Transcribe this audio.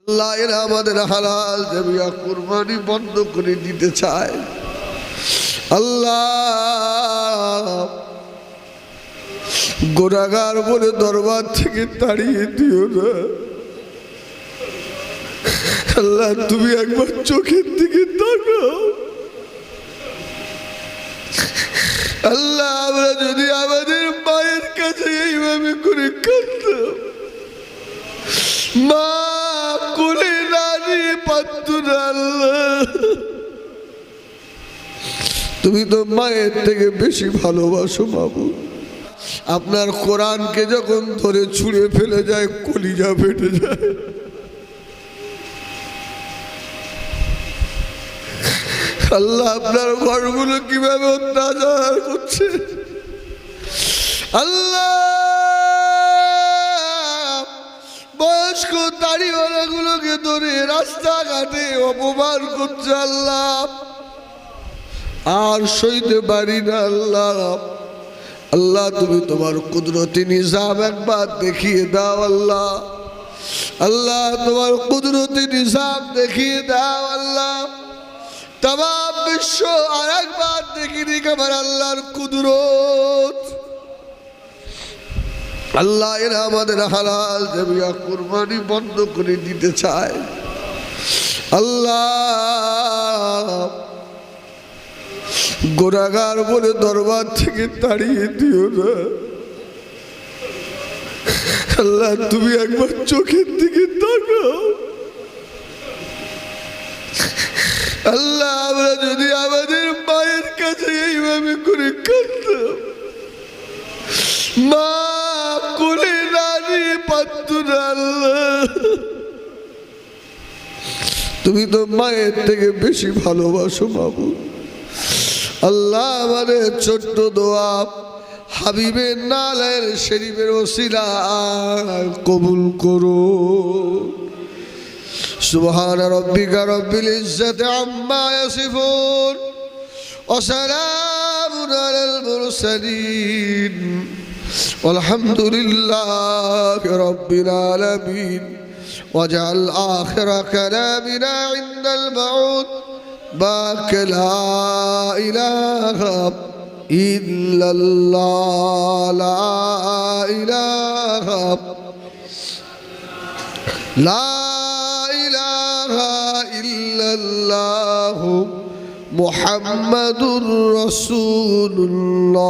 আল্লাহ এরা আমাদের হালাল জমিয়া কুরবানি বন্ধ করে দিতে চায়। আল্লাহ গুনাহগার বলে দরবার থেকে তাড়িয়ে দিও না। আল্লাহ তুমি একবার চোখের দিকে তাকাও। আল্লাহ আমরা যদি আমাদের মায়ের কাছে এইভাবে করে কাঁদতাম, মা কোলে না নিয়ে পারত না। আল্লাহ তুমি তো মায়ের থেকে বেশি ভালোবাসো মাবুদ। আপনার কোরআনকে যখন ধরে ছুঁড়ে ফেলে যায় কলিজা ফেটে যায়। আল্লাহ আপনার ঘরগুলো কিভাবে অত্যাচার করছে। আল্লাহ বয়স্ক দাড়িওয়ালাগুলোকে ধরে রাস্তাঘাটে অপমান করছে। আল্লাহ আর সইতে পারি না। আল্লাহ আল্লাহ তুমি তোমার কুদরতি নিজাম একবার দেখিয়ে দাও। আল্লাহ আল্লাহ তোমার কুদরতি নিজাম দেখিয়ে দাও। আল্লাহ तमाम বিশ্ব আর একবার দেখি দিক আমার আল্লাহর কুদরত। আল্লাহ এরা আমাদের হালাল জমিয়া কুরবানি বন্ধ করে দিতে চায়। আল্লাহ গুনাহগার বলে দরবার থেকে তাড়িয়ে দিও না। আল্লাহ তুমি একবার চোখের দিকে তাকাও। আল্লাহ আমরা যদি আমাদের মায়ের কাছে এইভাবে করে কাঁদতাম, মা কোলে না নিয়ে পারত না। আল্লাহ তুমি তো মায়ের থেকে বেশি ভালোবাসো মাবুদ। আল্লাহ আমাদের ছোট্ট দোয়া হাবিবের নালের শরীফের ওসিলা কবুল করো। সুবহান রাব্বিকা রব্বিল ইজ্জাতি আম্মা ইয়াসিফুন ওয়া সালামুন আলাল মুরসালিন ওয়ালহামদুলিল্লাহি রাব্বিল আলামিন। ওয়াজআল আখিরা কালামিনা ইনদাল মাউত বাকা লা ইলাহা ইল্লাল্লাহ লা ইলাহা ইল্লাল্লাহু মুহাম্মাদুর রাসূলুল্লাহ।